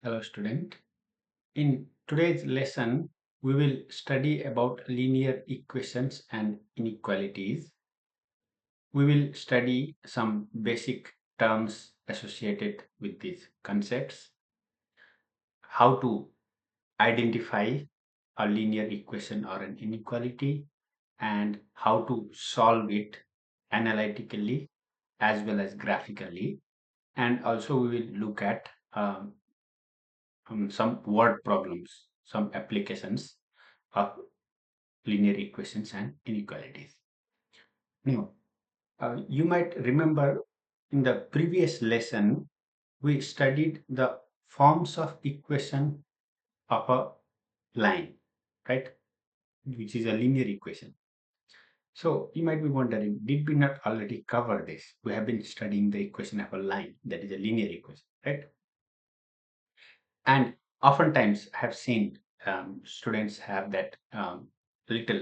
Hello student. In today's lesson, we will study about linear equations and inequalities. We will study some basic terms associated with these concepts, how to identify a linear equation or an inequality, and how to solve it analytically as well as graphically. And also we will look at some word problems, some applications of linear equations and inequalities. Now, you might remember in the previous lesson, we studied the forms of equation of a line, right? Which is a linear equation. So you might be wondering, did we not already cover this? We have been studying the equation of a line, that is a linear equation, right? And oftentimes I have seen students have that little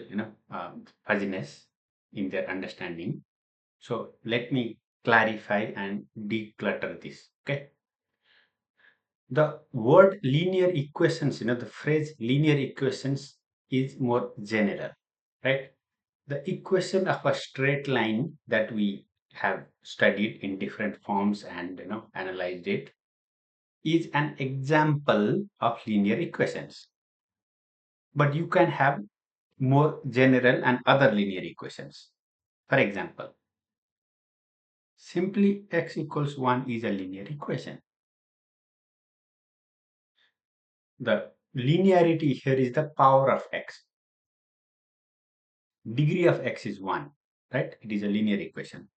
fuzziness in their understanding. So let me clarify and declutter this. Okay, the word linear equations, the phrase linear equations is more general, right? The equation of a straight line that we have studied in different forms and analyzed it is an example of linear equations. But you can have more general and other linear equations. For example, simply x equals 1 is a linear equation. The linearity here is the power of x. Degree of x is 1, right? It is a linear equation.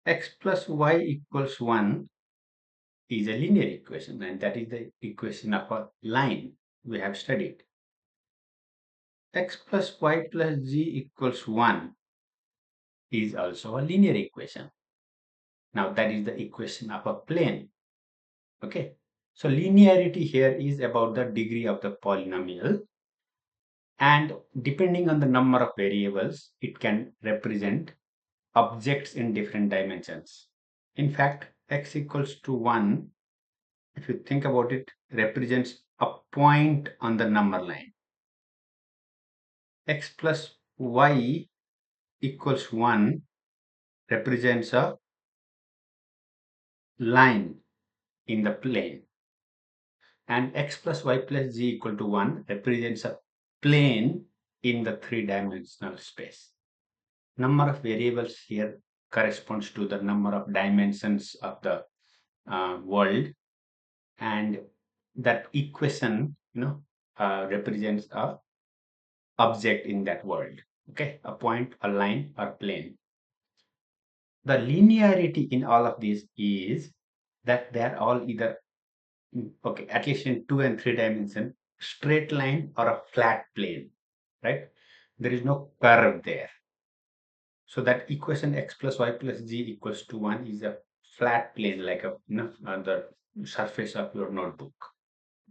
X plus y equals 1 is a linear equation, and that is the equation of a line we have studied. X plus y plus z equals 1 is also a linear equation. Now that is the equation of a plane. Okay. So linearity here is about the degree of the polynomial, and depending on the number of variables, it can represent objects in different dimensions. In fact, x equals to 1, if you think about it, represents a point on the number line. X plus y equals 1 represents a line in the plane, and x plus y plus z equal to 1 represents a plane in the three-dimensional space. Number of variables here corresponds to the number of dimensions of the world, and that equation represents a object in that world. Okay, a point, a line, or plane. The linearity in all of these is that they're all either okay, at least in 2 and 3 dimension, straight line or a flat plane, right? There is no curve there. So that equation x plus y plus z equals to 1 is a flat plane, like the surface of your notebook,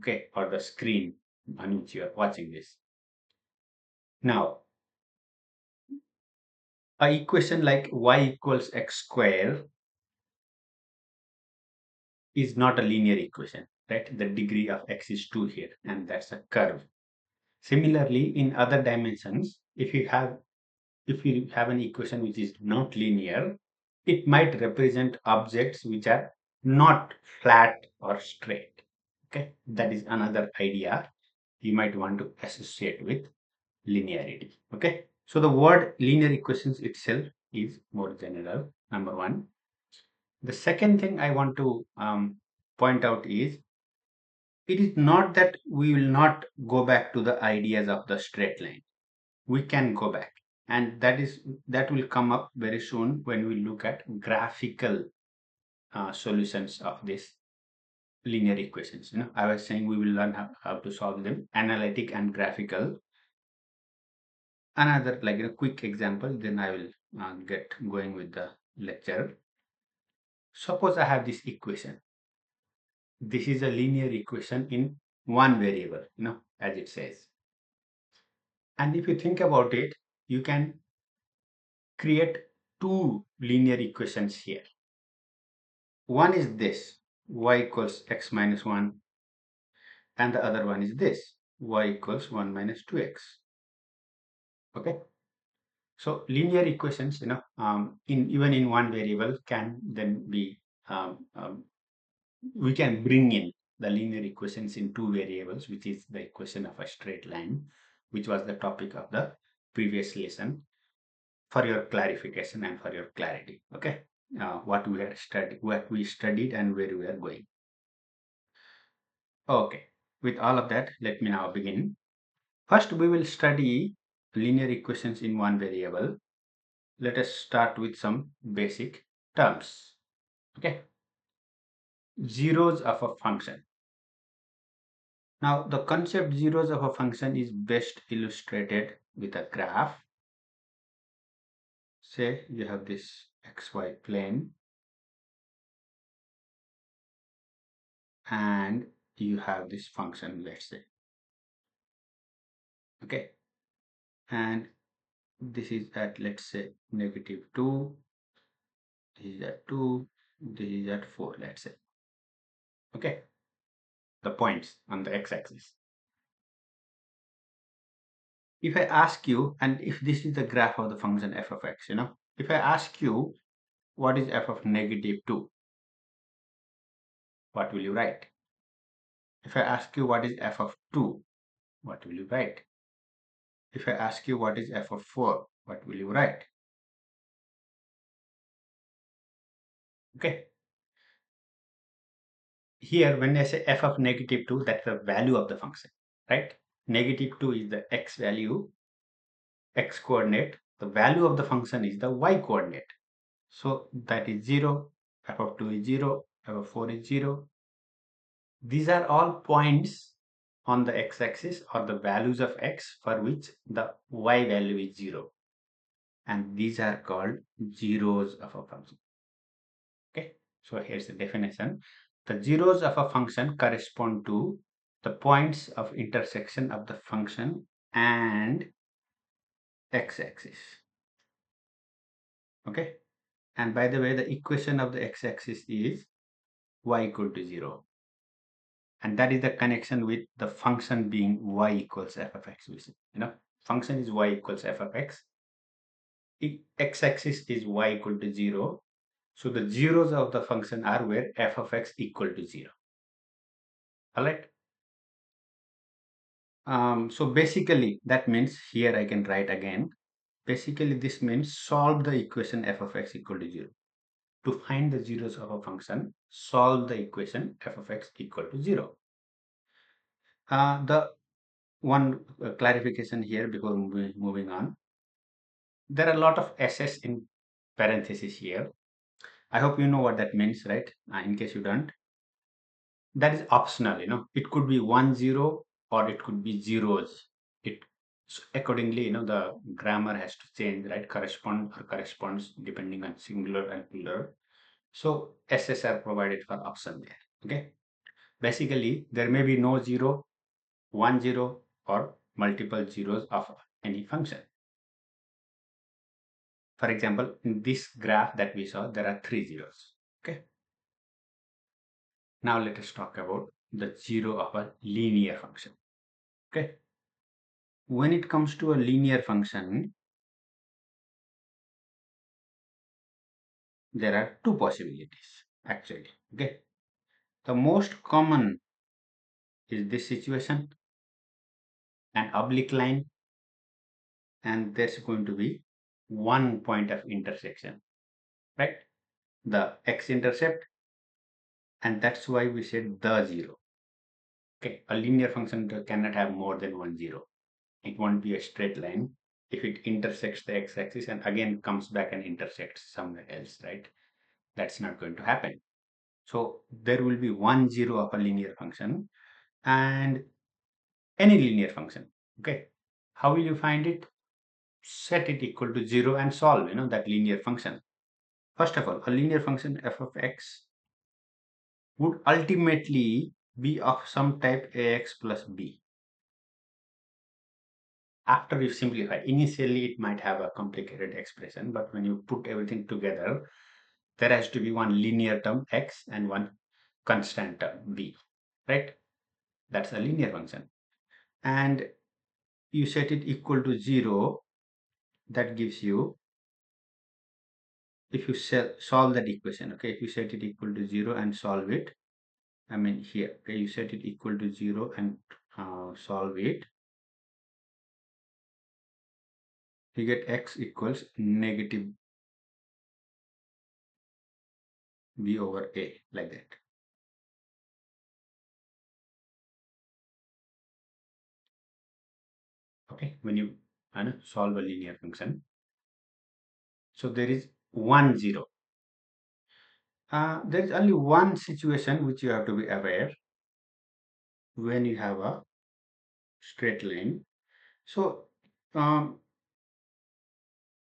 okay, or the screen on which you are watching this. Now, a equation like y equals x square is not a linear equation, right? The degree of x is 2 here, and that's a curve. Similarly, in other dimensions, if you have an equation which is not linear, it might represent objects which are not flat or straight. Okay, that is another idea you might want to associate with linearity. Okay, so the word linear equations itself is more general, number one. The second thing I want to point out is, it is not that we will not go back to the ideas of the straight line. We can go back, and that will come up very soon when we look at graphical solutions of this linear equations. I was saying we will learn how to solve them, analytic and graphical. Another, like a quick example, then I will get going with the lecture. Suppose I have this equation. This is a linear equation in one variable, as it says. And if you think about it, you can create two linear equations here. One is this. y equals x minus 1, and the other one is this, y equals 1 minus 2x. Okay. So linear equations, in even in one variable can then be, we can bring in the linear equations in two variables, which is the equation of a straight line, which was the topic of the previous lesson, for your clarification and for your clarity. Okay. What we studied and where we are going. Okay. With all of that, let me now begin. First, we will study linear equations in one variable. Let us start with some basic terms. Okay. Zeros of a function. Now, the concept zeros of a function is best illustrated with a graph. Say you have this xy plane and you have this function, let's say. Okay. And this is at, let's say, -2, this is at 2, this is at 4, let's say. Okay. The points on the x-axis. If I ask you, and if this is the graph of the function f of x, if I ask you what is f of -2, what will you write? If I ask you what is f of 2, what will you write? If I ask you what is f of 4, what will you write? Okay. Here, when I say f of -2, that's the value of the function, right? -2 is the x value, x coordinate. The value of the function is the y coordinate. So that is 0, f of 2 is 0, f of 4 is 0. These are all points on the x-axis or the values of x for which the y value is 0. And these are called zeros of a function. Okay, so here's the definition. The zeros of a function correspond to the points of intersection of the function and x-axis. Okay, and by the way, the equation of the x-axis is y equal to 0. And that is the connection with the function being y equals f of x. Function is y equals f of x. X-axis is y equal to 0. So the zeros of the function are where f of x equal to 0. All right. So basically that means here I can write again. Basically this means solve the equation f of x equal to 0. To find the zeros of a function, solve the equation f of x equal to 0. The one clarification here before moving on. There are a lot of s's in parentheses here. I hope you know what that means, right? In case you don't, that is optional. It could be 1 0 or it could be zeros. It so accordingly, the grammar has to change, right? Correspond or corresponds depending on singular and plural. So s's are provided for option there. Okay. Basically, there may be no 0, 1 0, or multiple zeros of any function. For example, in this graph that we saw, there are 3 zeros. Okay. Now let us talk about the zero of a linear function. Okay. When it comes to a linear function, there are two possibilities actually. Okay. The most common is this situation, an oblique line, and there's going to be one point of intersection, right? The x-intercept, and that's why we said the zero. Okay, a linear function cannot have more than one zero. It won't be a straight line if it intersects the x-axis and again comes back and intersects somewhere else, right? That's not going to happen. So there will be one zero of a linear function and any linear function. Okay, how will you find it? Set it equal to 0 and solve that linear function. First of all, a linear function f of x would ultimately be of some type ax plus b. After you simplify, initially it might have a complicated expression, but when you put everything together, there has to be one linear term x and one constant b, right? That's a linear function. And you set it equal to 0, that gives you, if you solve that equation, okay, if you set it equal to 0 and solve it, I mean here, okay, you set it equal to 0 and solve it, you get x equals negative b over a, like that. Okay, when you solve a linear function. So there is 1 0. There is only one situation which you have to be aware when you have a straight line. So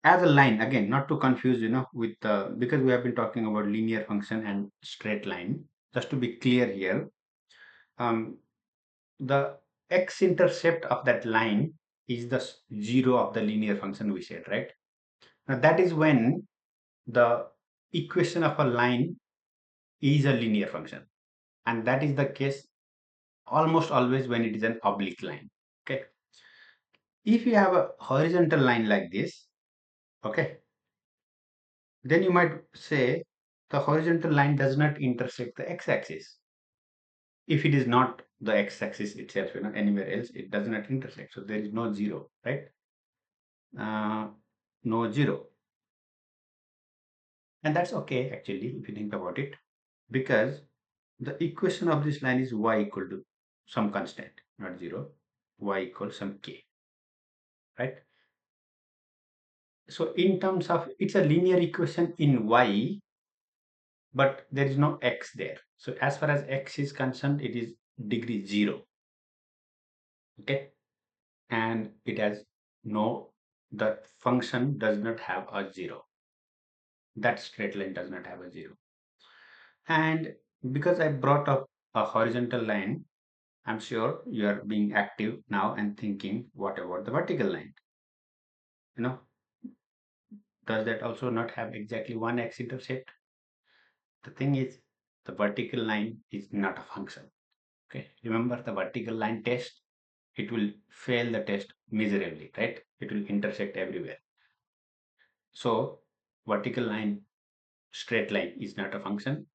as a line, again, not to confuse, with because we have been talking about linear function and straight line. Just to be clear here, um, the x-intercept of that line is the 0 of the linear function we said, right? Now that is when the equation of a line is a linear function, and that is the case almost always when it is an oblique line. Okay, if you have a horizontal line like this, okay, then you might say the horizontal line does not intersect the x-axis. If it is not the x-axis itself, anywhere else, it does not intersect, so there is no 0, right? No 0. And that's okay, actually, if you think about it, because the equation of this line is y equal to some constant, not 0, y equals some k, right? So in terms of, it's a linear equation in y, but there is no x there. So as far as x is concerned, it is degree 0, okay? And it has no, the function does not have a 0. That straight line does not have a 0. And because I brought up a horizontal line, I'm sure you are being active now and thinking, what about the vertical line? You know, does that also not have exactly one x-intercept? The thing is, the vertical line is not a function. Okay, remember the vertical line test? It will fail the test miserably, right? It will intersect everywhere. So, vertical line, straight line is not a function.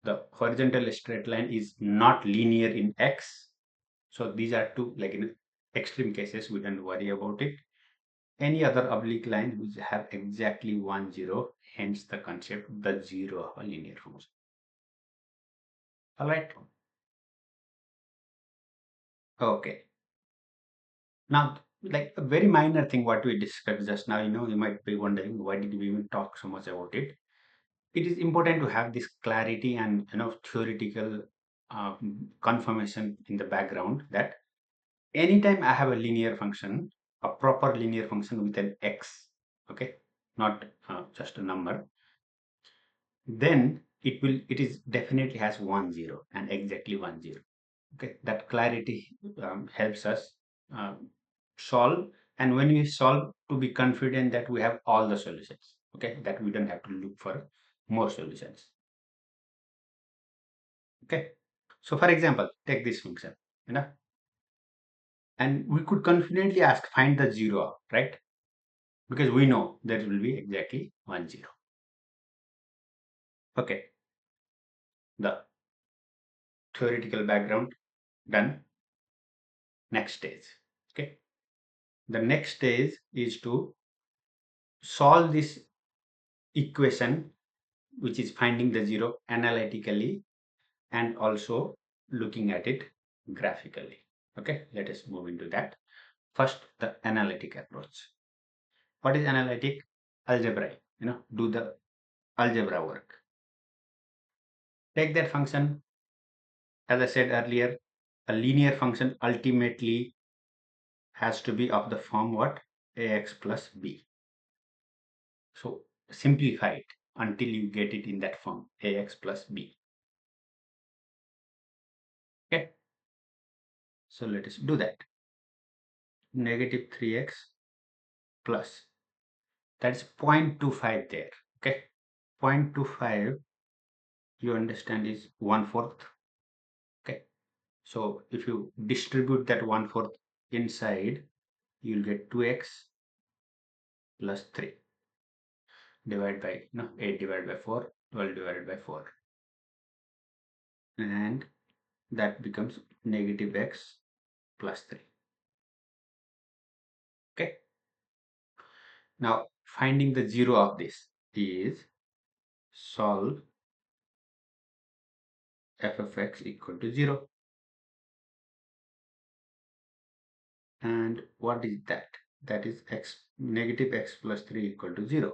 The horizontal straight line is not linear in x. So these are two, like in extreme cases, we don't worry about it. Any other oblique line which have exactly 1 0, hence the concept the 0 of a linear function. All right. Okay. Now, like a very minor thing what we discussed just now, you might be wondering why did we even talk so much about it. It is important to have this clarity and theoretical confirmation in the background that anytime I have a linear function, a proper linear function with an x, okay, not just a number, then it is definitely has 1 0 and exactly 1 0. Okay, that clarity helps us solve, and when we solve, to be confident that we have all the solutions, okay, that we don't have to look for more solutions. Okay, so for example, take this function, and we could confidently ask find the 0, right? Because we know that will be exactly 1 0. Okay, the theoretical background done. Next stage, okay, the next stage is to solve this equation, which is finding the 0 analytically and also looking at it graphically. Okay, let us move into that. First, the analytic approach. What is analytic? Algebra, do the algebra work. Take that function, as I said earlier, a linear function ultimately has to be of the form what? Ax plus b. So simplify it until you get it in that form, ax plus b. Okay, so let us do that. Negative 3x plus, that's 0.25 there. Okay, 0.25 you understand is 1/4. Okay. So if you distribute that 1/4 inside, you'll get 2x plus 3 divided by 8 divided by 4, 12 divided by 4, and that becomes negative x plus 3. Okay. Now finding the zero of this is solve f of x equal to 0. And what is that? That is x negative x plus 3 equal to 0,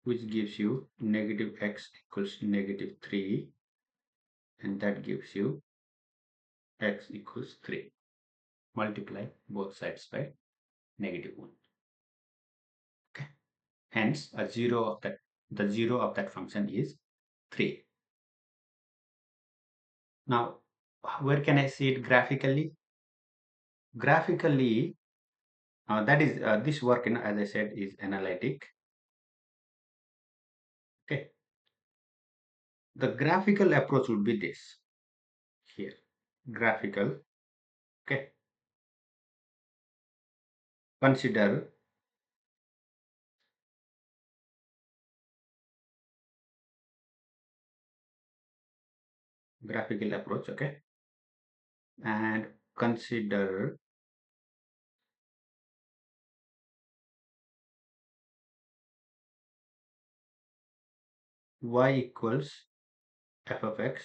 which gives you negative x equals negative 3, and that gives you x equals 3. Multiply both sides by -1. Okay. Hence, the zero of that function is 3. Now, where can I see it graphically? Graphically, that is this work, as I said, is analytic. Okay. The graphical approach would be this here. Graphical. Okay. Consider graphical approach. Okay. And consider y equals f of x,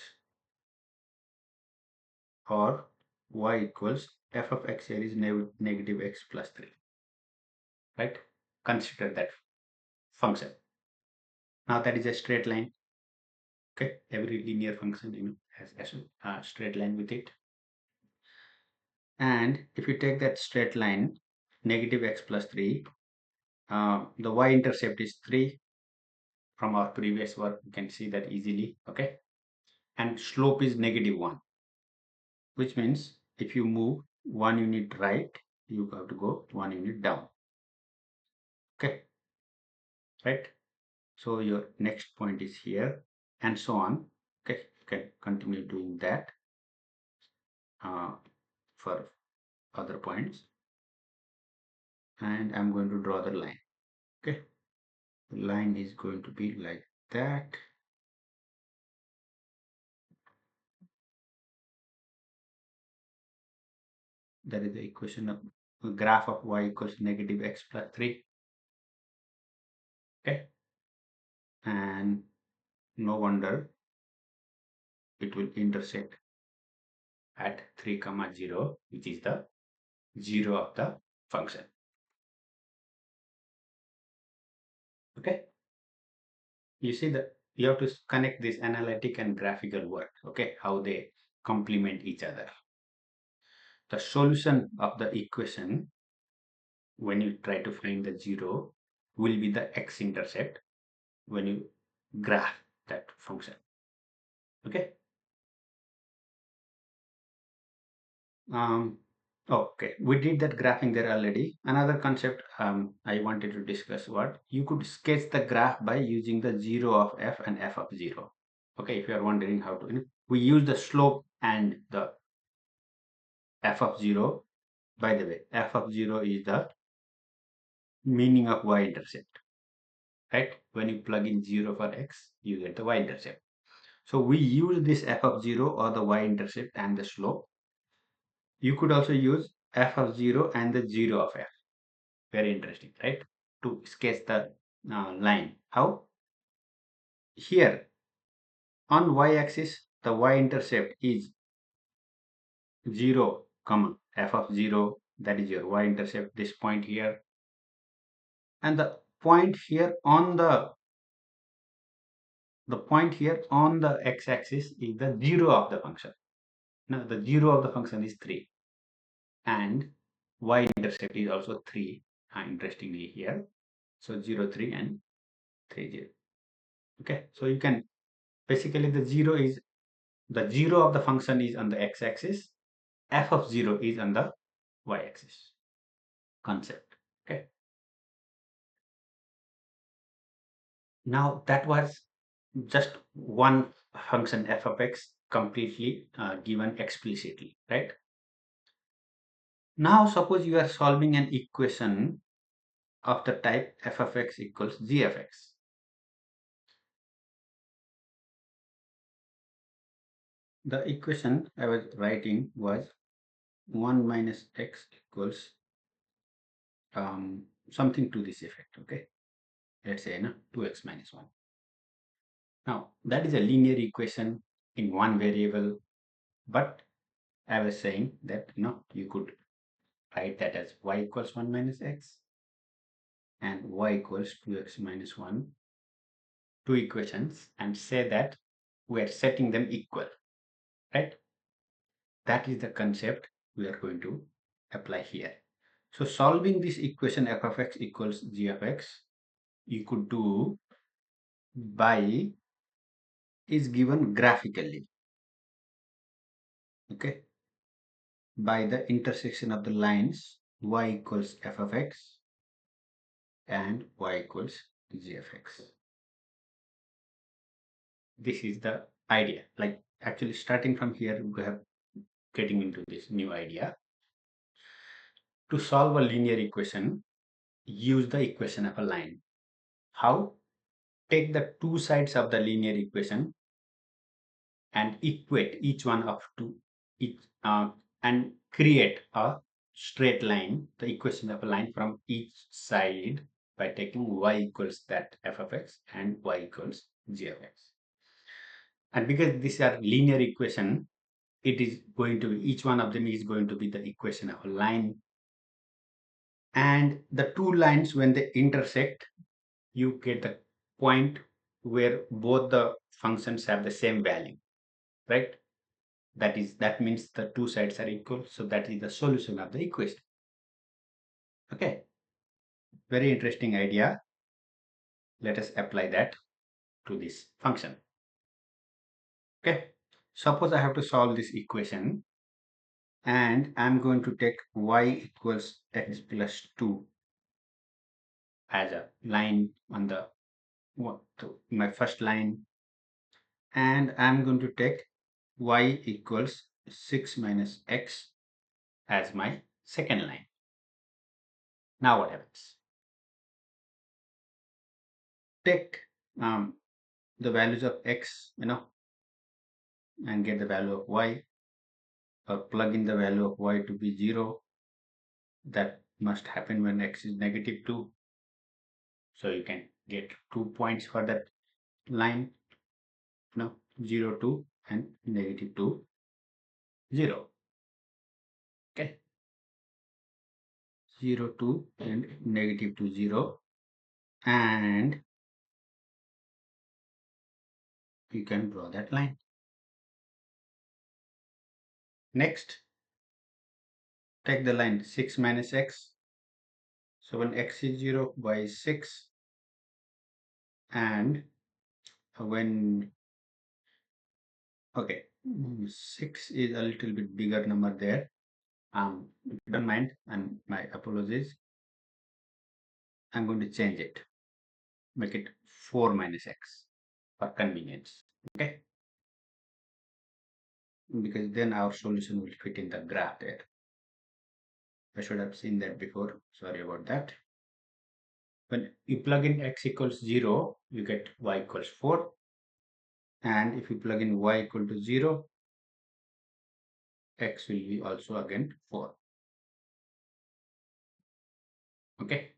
or y equals f of x here is negative x plus 3, right? Consider that function. Now that is a straight line. Okay, every linear function has a straight line with it. And if you take that straight line, negative x plus 3, the y-intercept is 3. From our previous work, you can see that easily. Okay, and slope is -1, which means if you move 1 unit right, you have to go 1 unit down. Okay, right? So your next point is here, and so on. Okay, you can continue doing that for other points. And I'm going to draw the line. Okay, the line is going to be like that. That is the equation of the graph of y equals negative x plus 3. Okay, and no wonder it will intersect at 3 comma 0, which is the 0 of the function. Okay, you see that you have to connect this analytic and graphical work. Okay, how they complement each other. The solution of the equation, when you try to find the 0, will be the x-intercept when you graph that function. Okay. Okay, we did that graphing there already. Another concept I wanted to discuss, what you could sketch the graph by using the 0 of f and f of 0. Okay, if you are wondering how to, we use the slope and the f of 0. By the way, f of 0 is the meaning of y-intercept, right? When you plug in 0 for x, you get the y-intercept. So we use this f of 0 or the y-intercept and the slope. You could also use f of 0 and the 0 of f. Very interesting, right? To sketch the line. How? Here on y-axis, the y-intercept is 0, comma f of 0. That is your y-intercept, this point here. And the point here on the x-axis is the 0 of the function. Now the 0 of the function is 3, and y-intercept is also 3, interestingly here. So 0, 3 and 3, 0. Okay, so you can basically the 0 of the function is on the x-axis, f of 0 is on the y-axis concept. Okay, now that was just one function f of x completely given explicitly, right? Now suppose you are solving an equation of the type f of x equals g of x. The equation I was writing was 1 minus x equals something to this effect, okay? Let's say 2x minus 1. Now, that is a linear equation in one variable, but I was saying that you could write that as y equals 1 minus x and y equals 2x minus 1, two equations, and say that we are setting them equal, right? That is the concept we are going to apply here. So solving this equation f of x equals g of x, you could do by is given graphically, okay? By the intersection of the lines y equals f of x and y equals g of x. This is the idea. Like actually starting from here, we have getting into this new idea. To solve a linear equation, use the equation of a line. How? Take the two sides of the linear equation and equate each one of two each, and create a straight line, the equation of a line from each side by taking y equals that f of x and y equals g of x. And because these are linear equation, it is going to be, each one of them is going to be the equation of a line. And the two lines, when they intersect, you get the point where both the functions have the same value, right? That means the two sides are equal. So that is the solution of the equation. Okay, very interesting idea. Let us apply that to this function. Okay, suppose I have to solve this equation and I'm going to take y equals x plus 2 as a line on the my first line, and I'm going to take y equals 6 minus x as my second line. Now what happens? Take the values of x, and get the value of y, or plug in the value of y to be 0. That must happen when x is negative 2. So you can get 2 points for that line, 0, 2 and negative 2, 0. Okay, 0, 2 and negative 2, 0. And you can draw that line. Next, take the line 6 minus x. So when x is 0, y is 6. And when, okay, 6 is a little bit bigger number there. If you don't mind, and my apologies, I'm going to change it. Make it 4 minus x for convenience. Okay? Because then our solution will fit in the graph there. I should have seen that before. Sorry about that. When you plug in x equals 0, you get y equals 4. And if you plug in y equal to 0, x will be also again 4. Okay?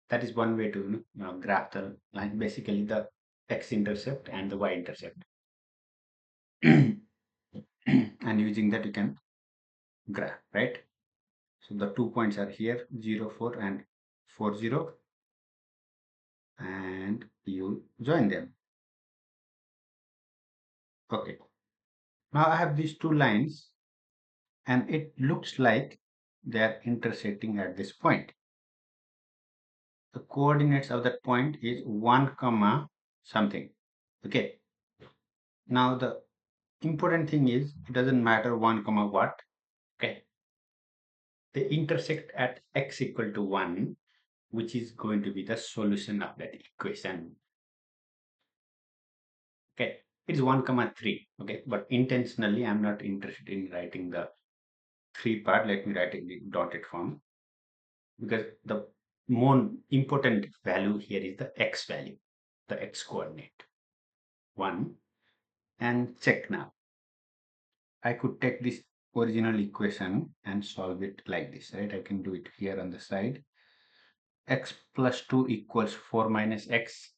That is one way to graph the line, basically the x-intercept and the y-intercept. And using that you can graph, right? So the 2 points are here, 0, 4 and 4, 0. And you join them. Okay. Now I have these two lines and it looks like they are intersecting at this point. The coordinates of that point is 1 comma something. Okay. Now the important thing is it doesn't matter 1 comma what. Okay. They intersect at x equal to 1, which is going to be the solution of that equation. Okay, it's 1 comma 3. Okay, but intentionally I'm not interested in writing the 3 part. Let me write it in the dotted form, because the more important value here is the x value, the x coordinate 1. And check now. I could take this original equation and solve it like this, right? I can do it here on the side. X plus 2 equals 4 minus x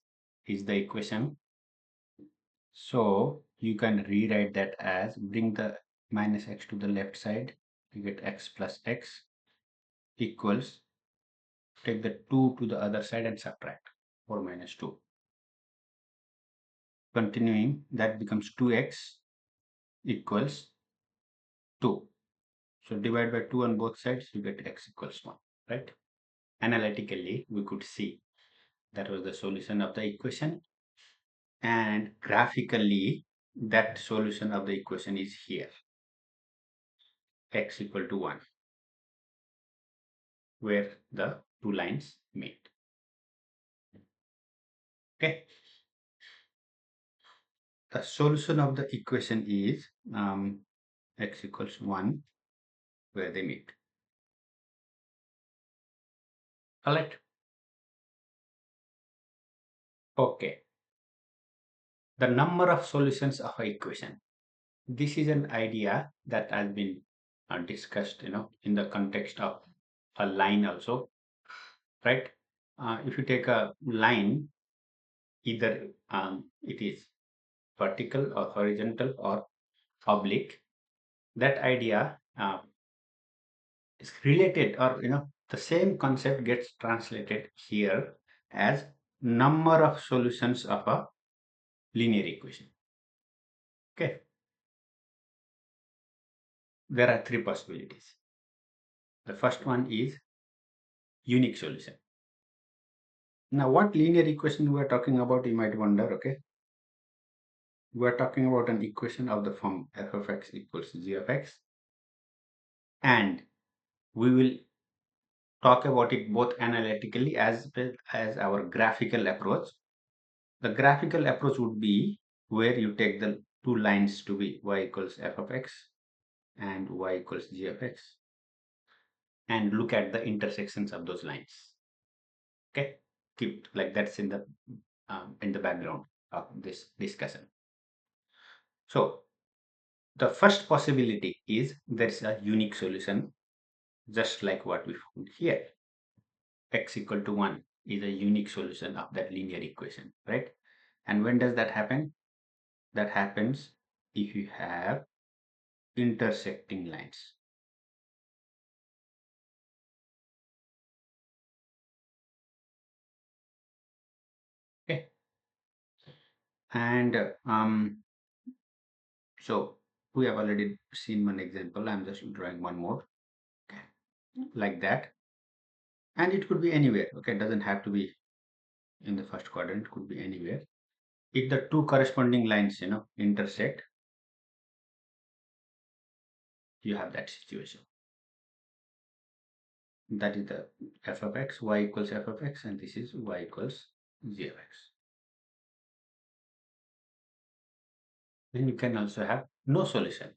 is the equation. So you can rewrite that as, bring the minus x to the left side, you get x plus x equals, take the 2 to the other side and subtract 4 minus 2. Continuing, that becomes 2x equals 2. So divide by 2 on both sides, you get x equals 1, right? Analytically, we could see that was the solution of the equation, and graphically, that solution of the equation is here, x equal to 1, where the two lines meet. Okay, the solution of the equation is x equals 1, where they meet. All right. Okay, the number of solutions of an equation. This is an idea that has been discussed, in the context of a line also, right? If you take a line, either it is vertical or horizontal or oblique, that idea is related, or the same concept gets translated here as number of solutions of a linear equation. Okay, there are three possibilities. The first one is unique solution. Now, what linear equation we are talking about, you might wonder. Okay, we are talking about an equation of the form f of x equals g of x, and we will talk about it both analytically as well as our graphical approach. The graphical approach would be where you take the two lines to be y equals f of x and y equals g of x, and look at the intersections of those lines. Okay, keep like that's in the background of this discussion. So the first possibility is there's a unique solution, just like what we found here. X equal to 1 is a unique solution of that linear equation, right? And when does that happen? That happens if you have intersecting lines. Okay, and so we have already seen one example. I'm just drawing one more. Okay, like that, and it could be anywhere. Okay, it doesn't have to be in the first quadrant, it could be anywhere. If the two corresponding lines intersect, you have that situation. That is the f of x, y equals f of x, and this is y equals g of x. Then you can also have no solution.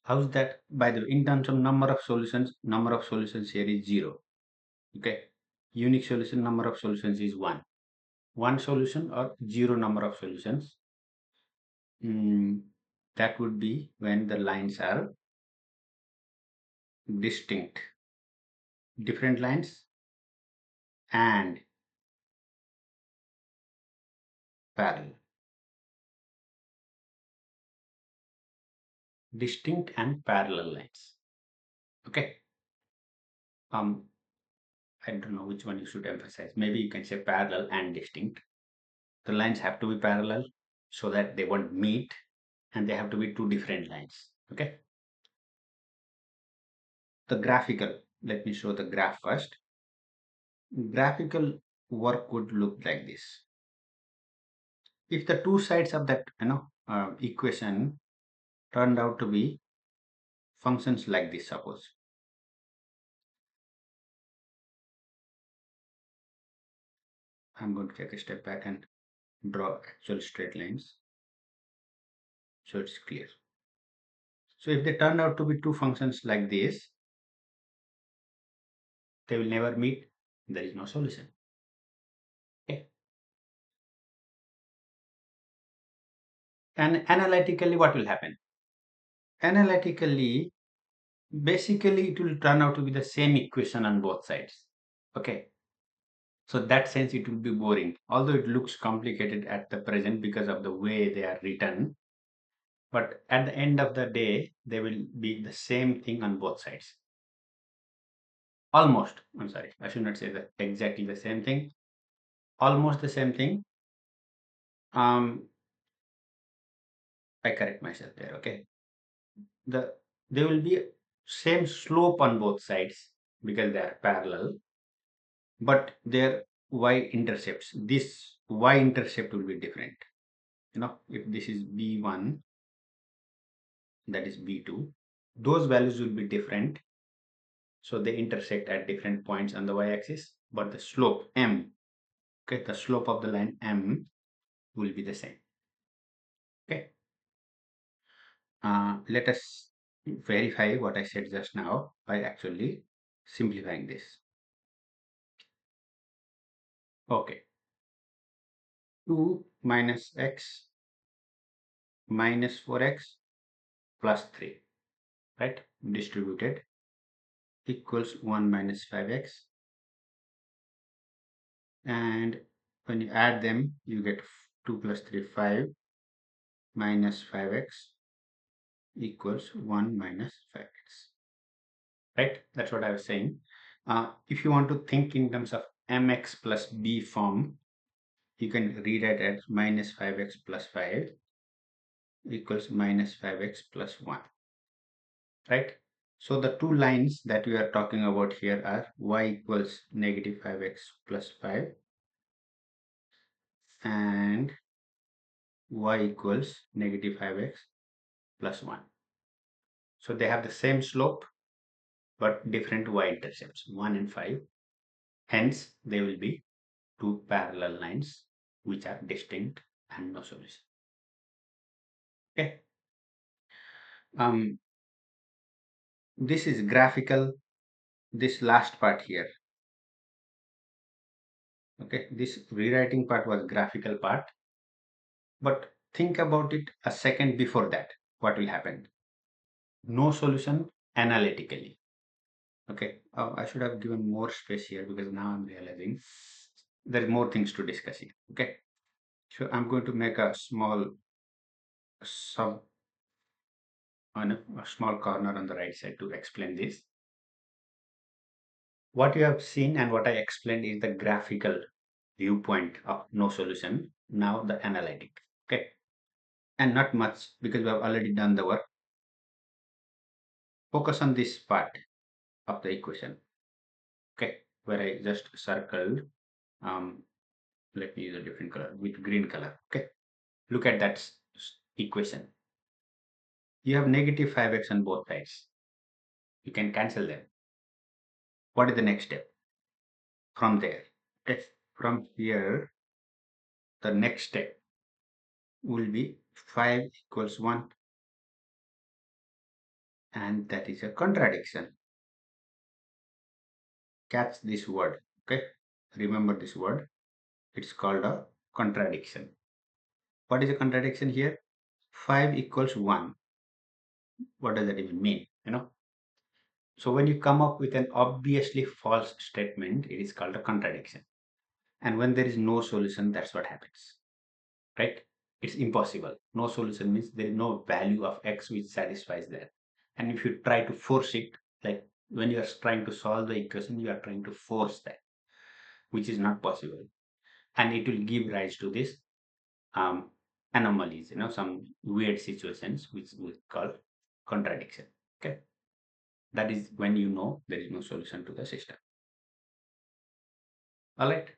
How's that? By the way, in terms of number of solutions here is 0. Okay, unique solution, number of solutions is 1. One solution or 0 number of solutions. That would be when the lines are distinct, different lines and parallel. Distinct and parallel lines. Okay. I don't know which one you should emphasize. Maybe you can say parallel and distinct. The lines have to be parallel so that they won't meet, and they have to be two different lines. Okay. The graphical, let me show the graph first. Graphical work would look like this. If the two sides of that equation turned out to be functions like this, suppose I'm going to take a step back and draw actual straight lines so it's clear. So if they turn out to be two functions like this, they will never meet. There is no solution. Okay. And analytically, what will happen? Analytically, basically, it will turn out to be the same equation on both sides. Okay. So that sense, it will be boring. Although it looks complicated at the present because of the way they are written, but at the end of the day, they will be the same thing on both sides. Almost. I'm sorry, I should not say that exactly the same thing. Almost the same thing. I correct myself there. Okay. The There will be same slope on both sides because they are parallel, but their y-intercepts, this y-intercept will be different. If this is b1, that is b2, those values will be different, so they intersect at different points on the y-axis, but the slope m, okay, the slope of the line m will be the same. Okay. Let us verify what I said just now by actually simplifying this. Okay. 2 minus x minus 4x plus 3, right? Distributed equals 1 minus 5x. And when you add them, you get 2 plus 3, 5 minus 5x equals 1 minus 5x. Right? That's what I was saying. If you want to think in terms of mx plus b form, you can rewrite it as minus 5x plus 5 equals minus 5x plus 1. Right? So the two lines that we are talking about here are y equals negative 5x plus 5 and y equals negative 5x plus 1. So they have the same slope but different y-intercepts, 1 and 5. Hence, they will be two parallel lines which are distinct and no solution. Okay. This is graphical, this last part here. Okay, this rewriting part was graphical part, but think about it a second before that. What will happen? No solution analytically. Okay, I should have given more space here because now I'm realizing there are more things to discuss here. Okay, so I'm going to make a small sub on a small corner on the right side to explain this. What you have seen and what I explained is the graphical viewpoint of no solution. Now the analytic. Okay, and not much because we have already done the work. Focus on this part of the equation. Okay, where I just circled. Let me use a different color with green color. Okay, look at that equation. You have negative 5x on both sides. You can cancel them. What is the next step from there? Okay, from here, the next step will be 5 equals 1, and that is a contradiction. Catch this word. Okay, remember this word. It's called a contradiction. What is a contradiction here? 5 equals 1. What does that even mean? So when you come up with an obviously false statement, it is called a contradiction. And when there is no solution, that's what happens, right? It's impossible. No solution means there is no value of x which satisfies that. And if you try to force it, like when you are trying to solve the equation, you are trying to force that, which is not possible. And it will give rise to this um, anomalies, some weird situations which we call contradiction. Okay. That is when you know there is no solution to the system. All right.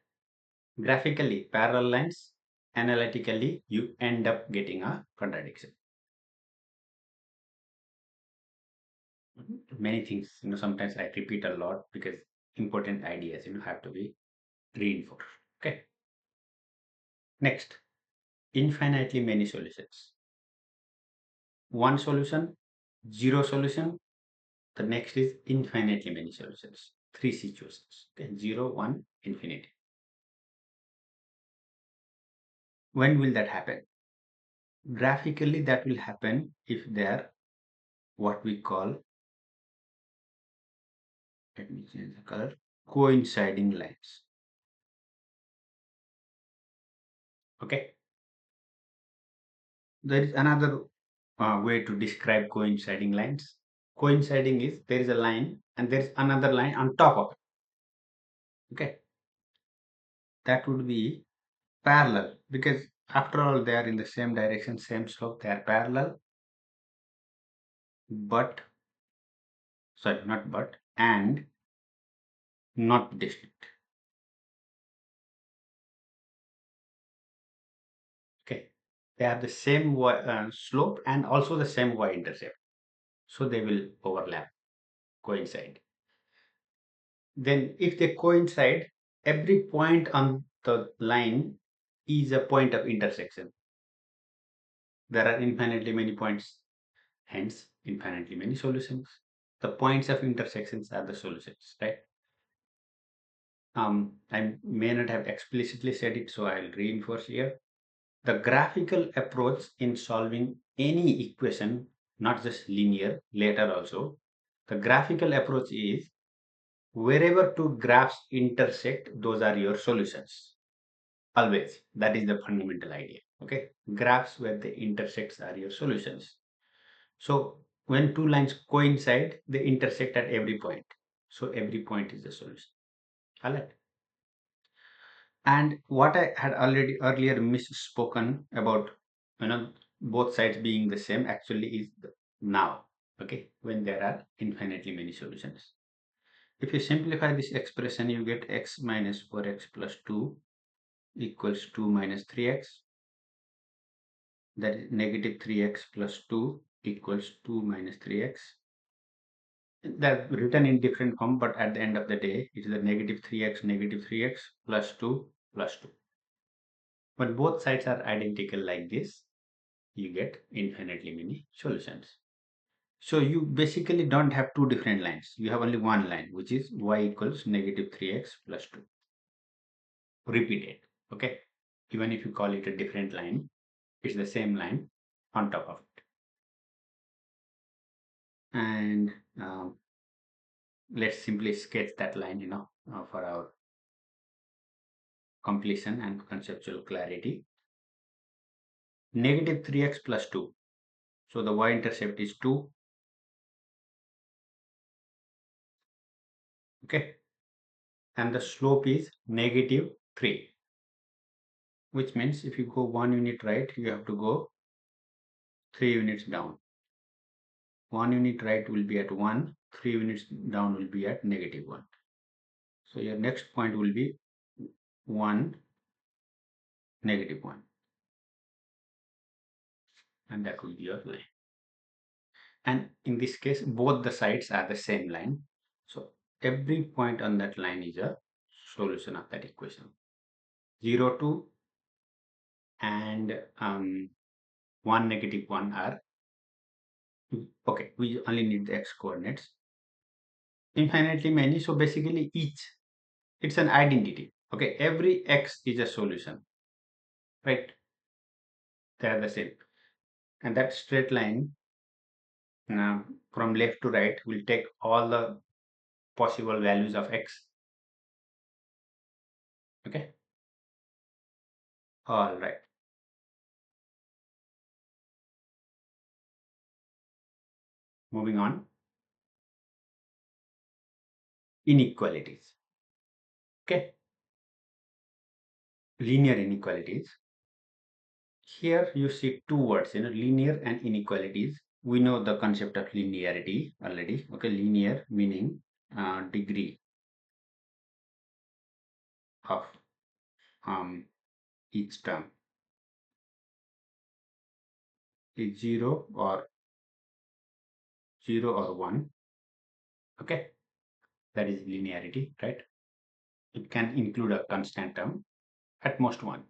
Graphically, parallel lines, analytically, you end up getting a contradiction. Many things, sometimes I repeat a lot because important ideas, have to be reinforced. Okay. Next, infinitely many solutions. One solution, zero solution. The next is infinitely many solutions. Three situations. Okay, zero, one, infinity. When will that happen? Graphically, that will happen if they are what we call, let me change the color, coinciding lines. Okay. There is another way to describe coinciding lines. Coinciding is there is a line and there is another line on top of it. Okay. That would be parallel because after all they are in the same direction, same slope, they are parallel, but sorry, not but, and not distinct. Okay. They have the same slope and also the same y-intercept. So they will overlap, coincide. Then if they coincide, every point on the line is a point of intersection. There are infinitely many points, hence infinitely many solutions. The points of intersections are the solutions, right? I may not have explicitly said it, so I'll reinforce here. The graphical approach in solving any equation, not just linear, later also, the graphical approach is wherever two graphs intersect, those are your solutions. Always. That is the fundamental idea. Okay. Graphs where they intersect are your solutions. So when two lines coincide, they intersect at every point. So every point is the solution. All right. And what I had already earlier misspoken about, both sides being the same actually is now. Okay. When there are infinitely many solutions. If you simplify this expression, you get x minus 4x plus 2 equals 2 minus 3x. That is negative 3x plus 2 equals 2 minus 3x. That's written in different form, but at the end of the day, it is a negative 3x plus 2 plus 2. When both sides are identical like this, you get infinitely many solutions. So you basically don't have two different lines. You have only one line, which is y equals negative 3x plus 2. Repeat it. Okay. Even if you call it a different line, it's the same line on top of it. And let's simply sketch that line, for our completion and conceptual clarity. Negative 3x plus 2. So the y-intercept is 2. Okay. And the slope is negative 3. Which means if you go 1 unit right, you have to go 3 units down. 1 unit right will be at 1. 3 units down will be at negative 1. So your next point will be 1, negative 1. And that will be your line. And in this case, both the sides are the same line. So every point on that line is a solution of that equation. 0, 2 and 1, negative 1 are, okay, we only need the x coordinates. Infinitely many, so basically it's an identity. Okay, every x is a solution, right? They are the same. And that straight line from left to right will take all the possible values of x. Okay, all right. Moving on, inequalities. Okay, linear inequalities. Here you see two words, linear and inequalities. We know the concept of linearity already. Okay, linear meaning degree of each term is 0 or 1. Okay, that is linearity, right? It can include a constant term, at most one.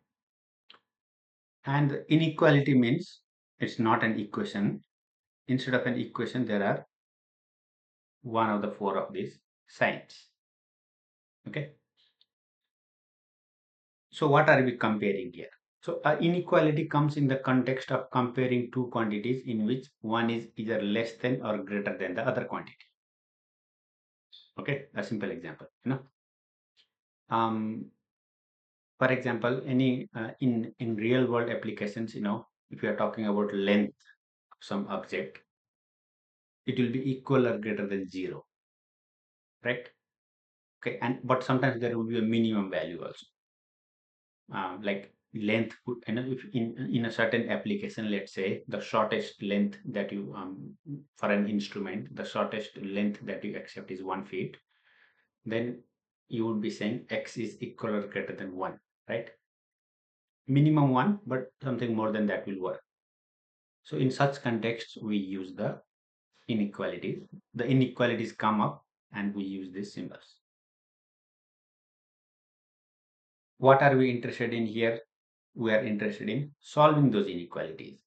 And the inequality means it's not an equation. Instead of an equation, there are one of the four of these signs. Okay. So what are we comparing here? So inequality comes in the context of comparing two quantities in which one is either less than or greater than the other quantity. Okay, a simple example. Um, for example, any in real world applications, if you are talking about length of some object, it will be equal or greater than zero, right? Okay, and but sometimes there will be a minimum value also. Like length could, if in a certain application, let's say the shortest length that you for an instrument, the shortest length that you accept is 1 feet, then you would be saying x is equal or greater than 1, right? Minimum 1, but something more than that will work. So in such contexts, we use the inequalities. The inequalities come up and we use these symbols. What are we interested in here? We are interested in solving those inequalities.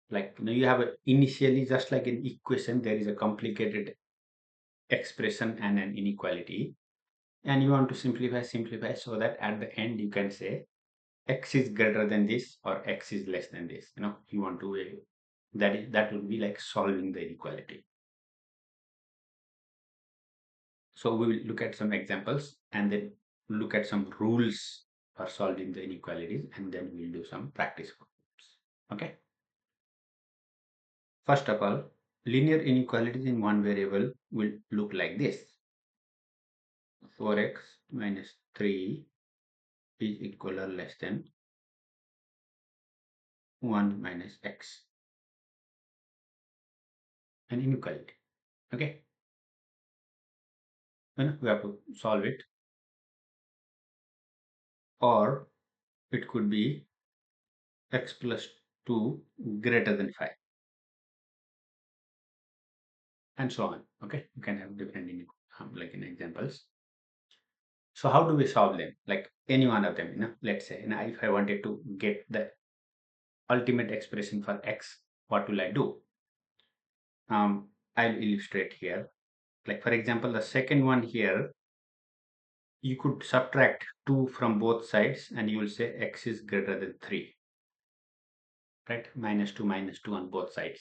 Like you have initially, just like an equation, there is a complicated expression and an inequality, and you want to simplify so that at the end you can say x is greater than this or x is less than this. You want to that would be like solving the inequality. So we will look at some examples and then look at some rules for solving the inequalities, and then we'll do some practice problems. Okay. First of all, linear inequalities in one variable will look like this. 4x minus 3 is equal or less than 1 minus x. An inequality. Okay. Then we have to solve it. Or it could be x plus 2 greater than 5. And so on. Okay. You can have different like in examples. So how do we solve them? Like any one of them, let's say, if I wanted to get the ultimate expression for x, what will I do? I'll illustrate here. Like for example, the second one here, you could subtract 2 from both sides and you will say x is greater than 3, right? Minus 2 on both sides.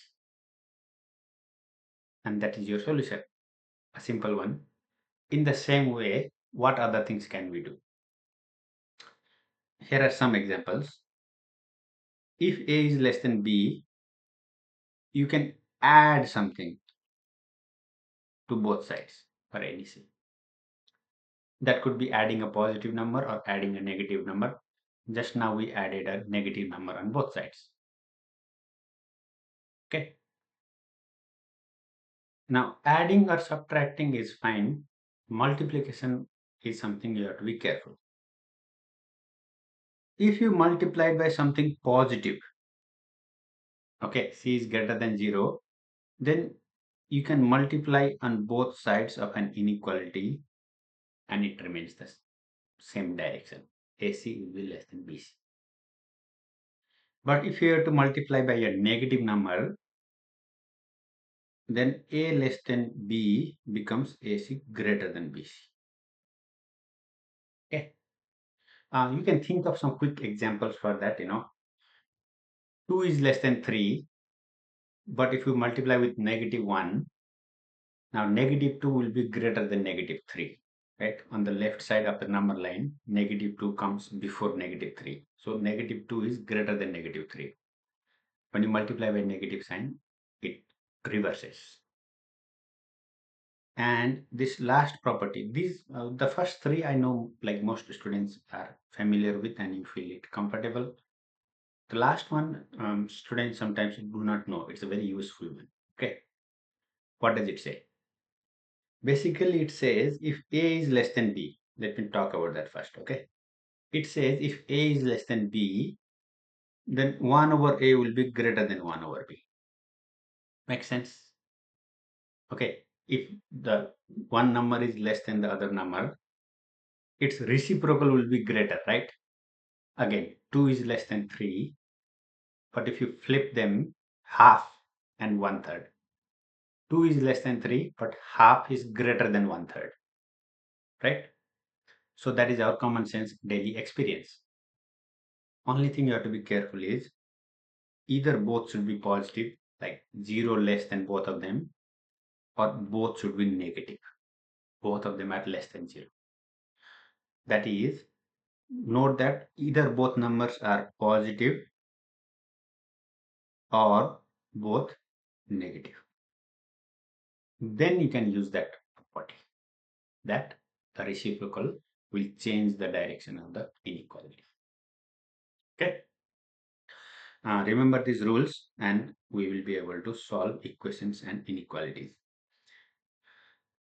And that is your solution. A simple one. In the same way, what other things can we do? Here are some examples. If a is less than b, you can add something to both sides for any c. That could be adding a positive number or adding a negative number. Just now we added a negative number on both sides. Okay. Now adding or subtracting is fine. Multiplication is something you have to be careful. If you multiply by something positive, okay, c is greater than 0, then you can multiply on both sides of an inequality and it remains the same direction. AC will be less than BC. But if you have to multiply by a negative number, then A less than B becomes AC greater than BC. Okay. You can think of some quick examples for that. 2 is less than 3, but if you multiply with negative 1, now negative 2 will be greater than negative 3. Right? On the left side of the number line, negative 2 comes before negative 3. So negative 2 is greater than negative 3. When you multiply by negative sign, it reverses. And this last property, the first three I know like most students are familiar with and you feel it comfortable. The last one, students sometimes do not know. It's a very useful one. Okay. What does it say? Basically, it says if A is less than B, let me talk about that first. Okay. It says if A is less than B, then 1 over A will be greater than 1 over B. Makes sense? Okay. If the one number is less than the other number, its reciprocal will be greater, right? Again, 2 is less than 3. But if you flip them, half and one third. 2 is less than 3, but half is greater than one third, right? So that is our common sense daily experience. Only thing you have to be careful is either both should be positive, like 0 less than both of them, or both should be negative. Both of them are less than 0. That is, note that either both numbers are positive or both negative. Then you can use that property that the reciprocal will change the direction of the inequality. Okay. Remember these rules and we will be able to solve equations and inequalities.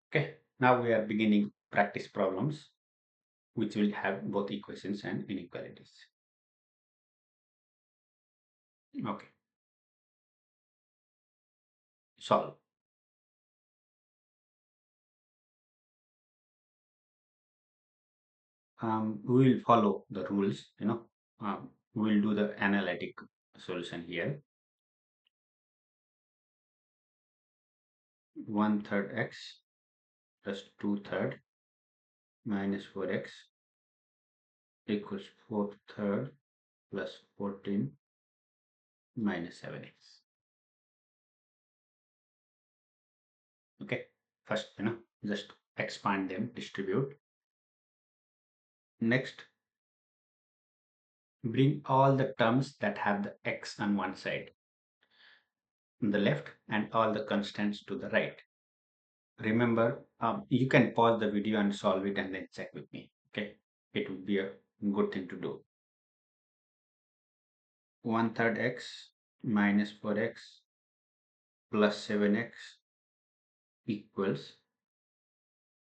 Okay. Now we are beginning practice problems which will have both equations and inequalities. Okay. Solve. We will follow the rules, we will do the analytic solution here. 1/3 x plus 2/3 minus 4x equals 4/3 plus 14 minus 7x. Okay, first, just expand them, distribute. Next, bring all the terms that have the x on one side, on the left, and all the constants to the right. Remember, you can pause the video and solve it and then check with me. Okay, it would be a good thing to do. 1/3 x minus 4x plus 7x equals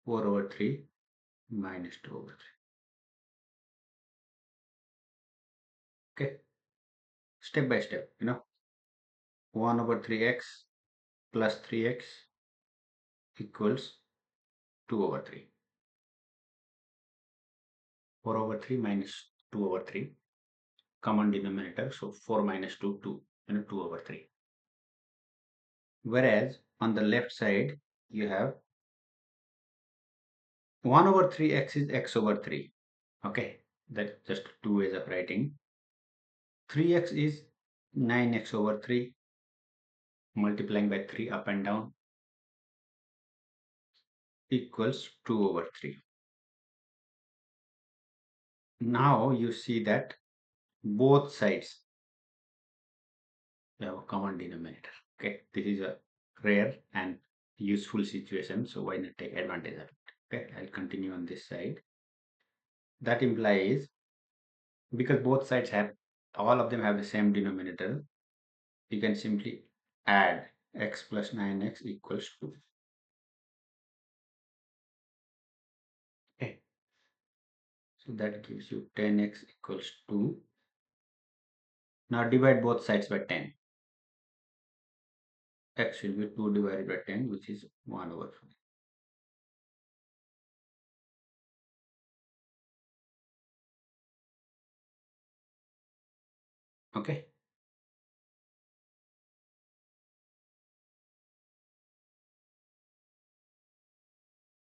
4/3 minus 2/3. Okay, step by step, 1/3x plus 3x equals 2/3. 4/3 minus 2/3, common denominator, so 4 minus 2, 2, 2/3. Whereas on the left side, you have 1/3x is x/3. Okay, that's just two ways of writing. 3x is 9x/3, multiplying by 3 up and down equals 2/3. Now you see that both sides have a common denominator. Okay, this is a rare and useful situation, so why not take advantage of it? Okay, I'll continue on this side. That implies, because both sides have, all of them have the same denominator, you can simply add x plus 9x equals 2. Okay, so that gives you 10x equals 2. Now divide both sides by 10. X will be 2 divided by 10, which is 1/4. Okay.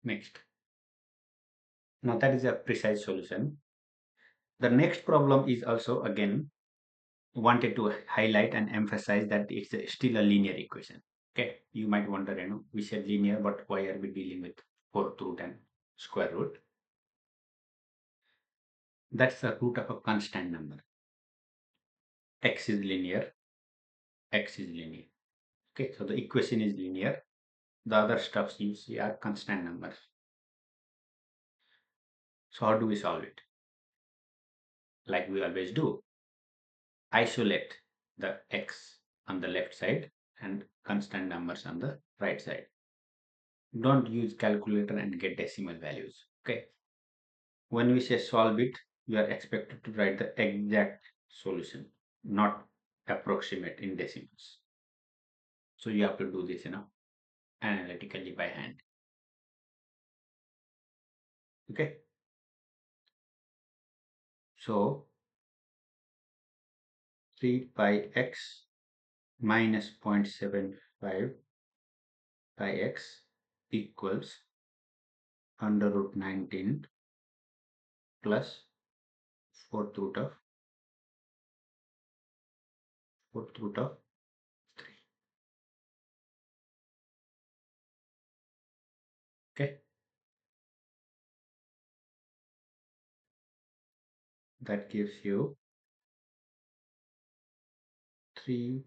Next. Now that is a precise solution. The next problem is also again wanted to highlight and emphasize that it's still a linear equation. Okay. You might wonder, we said linear, but why are we dealing with fourth root and square root? That's the root of a constant number. X is linear, X is linear. Okay, so the equation is linear. The other stuffs you see are constant numbers. So how do we solve it? Like we always do. Isolate the x on the left side and constant numbers on the right side. Don't use calculator and get decimal values. Okay. When we say solve it, you are expected to write the exact solution, not approximate in decimals. So you have to do this, analytically by hand. Okay. So 3 pi x minus 0.75 pi x equals under root 19 plus fourth root of 3. Okay, that gives you 3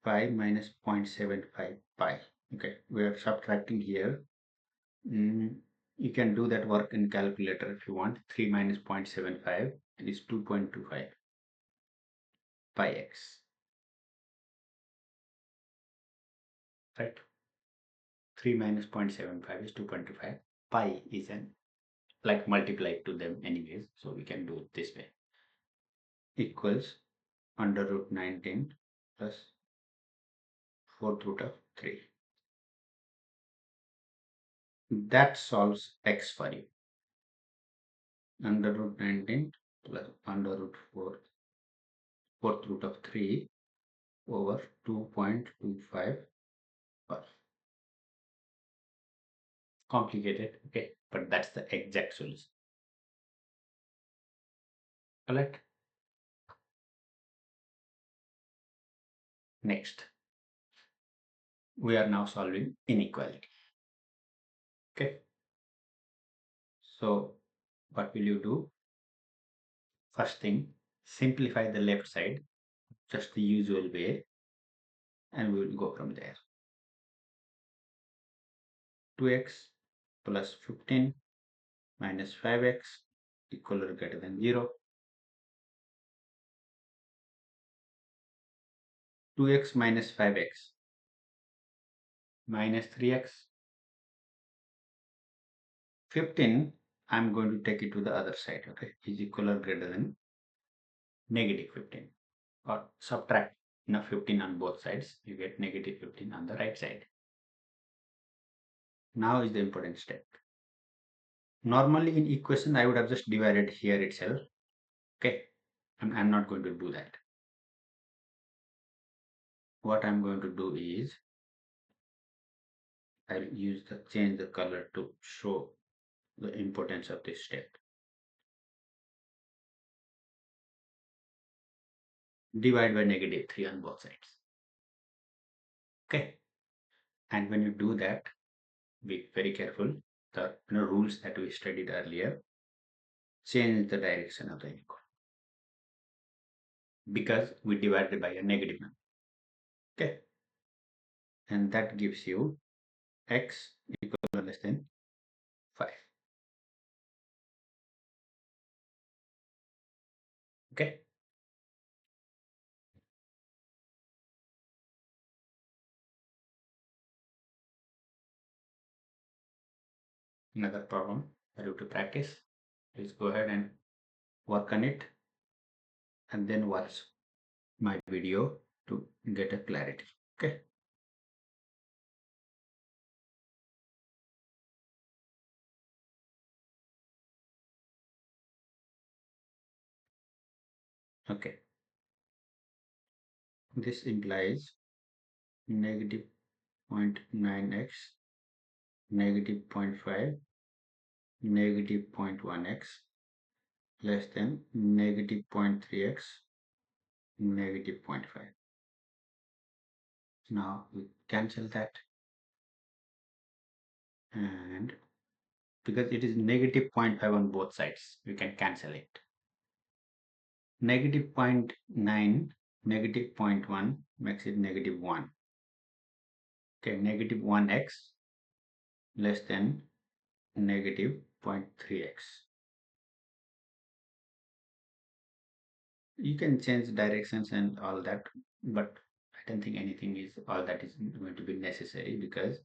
pi minus 0.75 pi. Okay, we are subtracting here. You can do that work in calculator if you want. 3 minus 0.75 is 2.25 pi x, right? 3 minus 0.75 is 2.25. Pi is an like multiply to them anyways, so we can do it this way. Equals under root 19 plus fourth root of 3. That solves x for you. Under root 19 plus under root 4 fourth root of 3 over 2.25 pi. Complicated, okay, but that's the exact solution. Correct. Next, we are now solving inequality. Okay, so what will you do? First thing, simplify the left side just the usual way, and we will go from there. 2x plus 15 minus 5x equal or greater than 0. 2x minus 5x minus 3x. 15, I'm going to take it to the other side, okay, is equal or greater than negative 15, or subtract 15 on both sides, you get negative 15 on the right side. Now is the important step. Normally in equation I would have just divided here itself, okay, I'm not going to do that. What I'm going to do is I'll change the color to show the importance of this step. Divide by negative 3 on both sides. Okay, and when you do that, be very careful. The rules that we studied earlier, change the direction of the inequality because we divided by a negative number. Okay, and that gives you x equal or less than 5. Okay, another problem for you to practice. Please go ahead and work on it and then watch my video to get a clarity. Okay. Okay. This implies negative 0.9x, negative 0.5, negative 0.1x less than negative 0.3x, negative 0.5. Now we cancel that, and because it is negative 0.5 on both sides, we can cancel it. Negative 0.9, negative 0.1 makes it negative 1. Okay, negative 1x less than negative 0.3x. You can change directions and all that, but I don't think anything is all that is going to be necessary because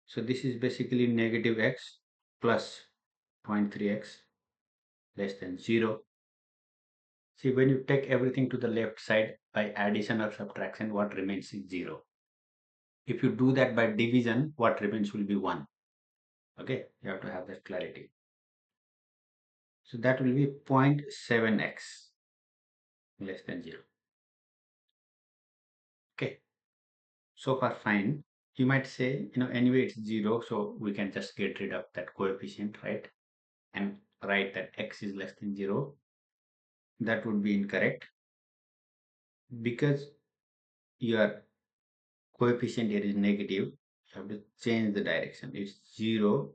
so this is basically negative x plus 0.3x less than 0. See, when you take everything to the left side by addition or subtraction, what remains is 0. If you do that by division, what remains will be 1. Okay, you have to have that clarity. So that will be 0.7x less than 0. So far fine. You might say, anyway it's 0, so we can just get rid of that coefficient, right? And write that x is less than 0. That would be incorrect because your coefficient here is negative. You have to change the direction. It's 0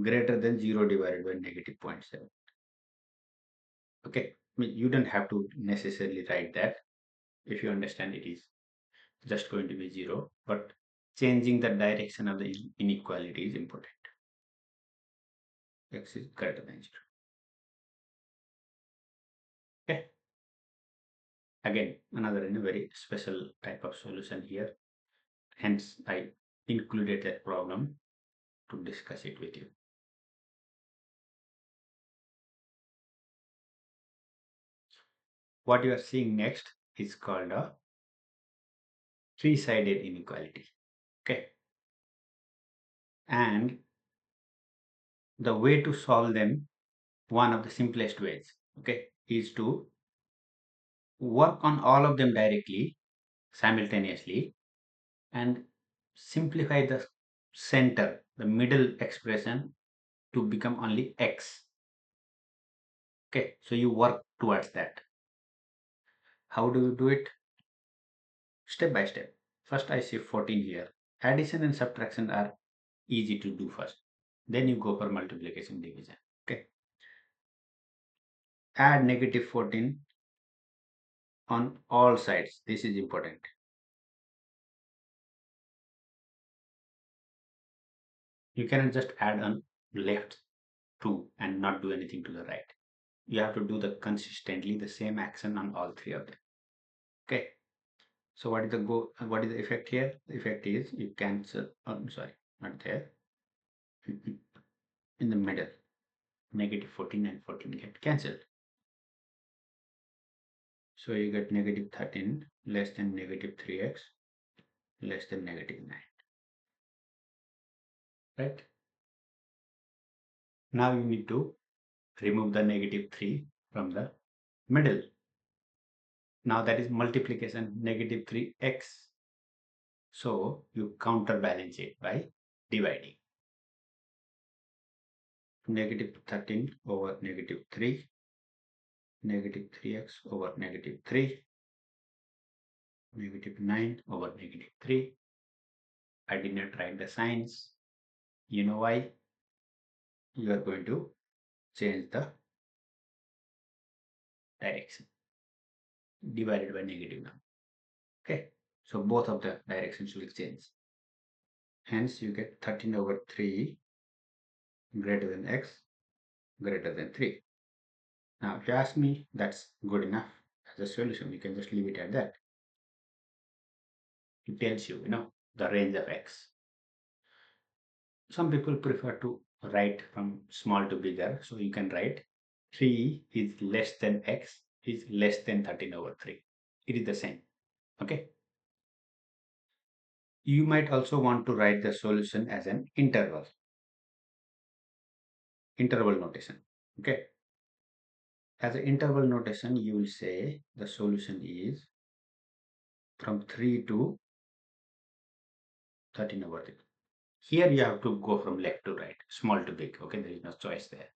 greater than 0 divided by negative 0.7. Okay, I mean, you don't have to necessarily write that. If you understand, it is just going to be 0, but changing the direction of the inequality is important. X is greater than 0. Okay, again another very special type of solution here, hence I included that problem to discuss it with you. What you are seeing next is called a three-sided inequality. Okay, and the way to solve them, one of the simplest ways, okay, is to work on all of them directly simultaneously and simplify the center, the middle expression, to become only x. Okay, so you work towards that. How do you do it? Step by step. First I see 14 here. Addition and subtraction are easy to do first. Then you go for multiplication division. Okay. Add negative 14 on all sides. This is important. You cannot just add on left 2 and not do anything to the right. You have to do the consistently the same action on all three of them. Okay. So what is the what is the effect here? The effect is you cancel, oh, sorry, not there. In the middle, negative 14 and 14 get cancelled. So you get negative 13 less than negative 3x less than negative 9. Right? Now you need to remove the negative 3 from the middle. Now that is multiplication, negative 3x. So you counterbalance it by dividing. Negative 13 over negative 3, negative 3x over negative 3, negative 9 over negative 3. I did not write the signs. You know why? You are going to change the direction divided by negative number. Okay, so both of the directions will change. Hence, you get 13 over 3 greater than x greater than 3. Now, if you ask me, that's good enough as a solution. You can just leave it at that. It tells you, the range of x. Some people prefer to write from small to bigger. So you can write 3 is less than x is less than 13 over 3. It is the same. Okay. You might also want to write the solution as an interval notation. Okay. As an interval notation, you will say the solution is from 3 to 13 over 3. Here you have to go from left to right, small to big. Okay, there is no choice there.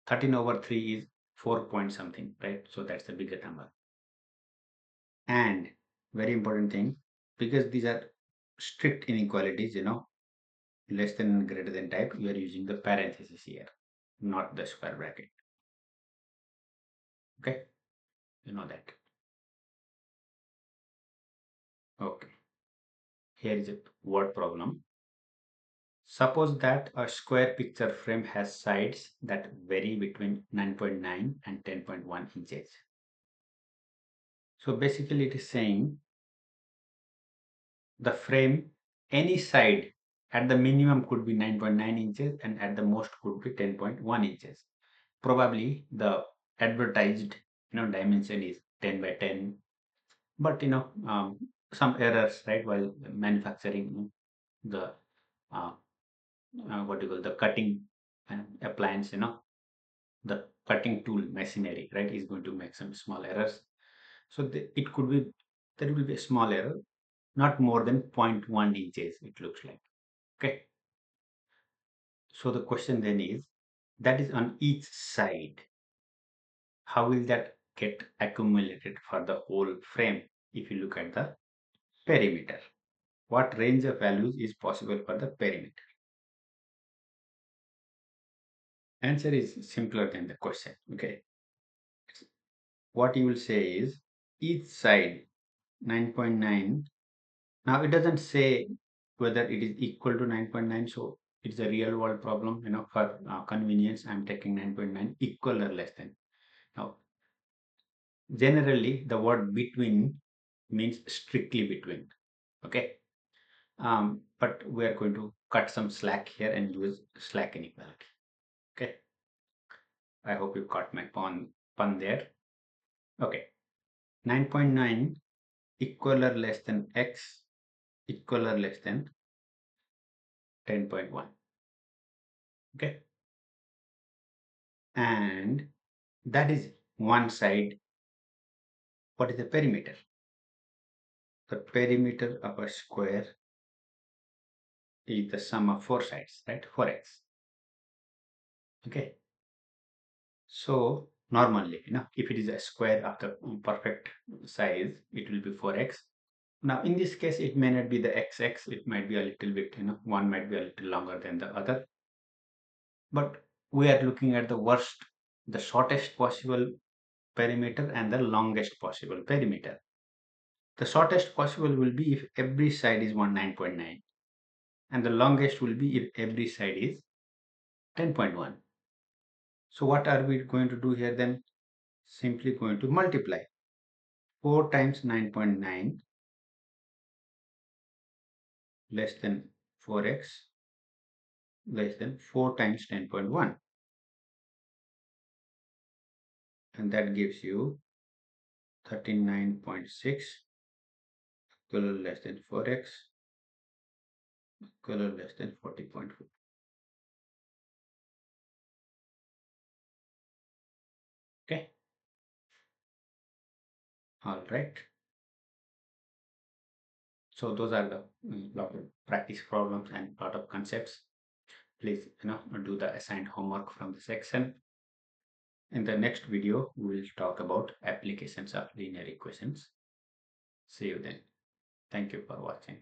13 over 3 is 4 point something, right? So that's the bigger number. And very important thing, because these are strict inequalities, less than and greater than type, you are using the parenthesis here, not the square bracket. Okay, you know that. Okay, here is a word problem. Suppose that a square picture frame has sides that vary between 9.9 and 10.1 inches. So basically it is saying the frame, any side at the minimum could be 9.9 inches and at the most could be 10.1 inches. Probably the advertised dimension is 10 by 10, but some errors, right, while manufacturing the uh, what do you call the cutting appliance, the cutting tool machinery, right, is going to make some small errors. So it could be, there will be a small error, not more than 0.1 inches, it looks like. Okay. So the question then is, that is on each side. How will that get accumulated for the whole frame if you look at the perimeter? What range of values is possible for the perimeter? Answer is simpler than the question. Okay. What you will say is each side 9.9. Now it doesn't say whether it is equal to 9.9. So it's a real world problem. For convenience, I'm taking 9.9 equal or less than. Now, generally the word between means strictly between. Okay. But we are going to cut some slack here and use slack inequality. Okay. I hope you caught my pun there. Okay. 9.9 equal or less than x equal or less than 10.1. Okay. And that is one side. What is the perimeter? The perimeter of a square is the sum of four sides, right? 4x. Okay. So normally, if it is a square of the perfect size, it will be 4x. Now, in this case, it may not be the xx, it might be a little bit, one might be a little longer than the other. But we are looking at the worst, the shortest possible perimeter and the longest possible perimeter. The shortest possible will be if every side is 9.9, and the longest will be if every side is 10.1. So what are we going to do here then? Simply going to multiply 4 times 9.9 less than 4x less than 4 times 10.1, and that gives you 39.6 equal less than 4x equal less than 40.4. Okay. All right. So those are the lot of practice problems and lot of concepts. Please, do the assigned homework from the section. In the next video, we will talk about applications of linear equations. See you then. Thank you for watching.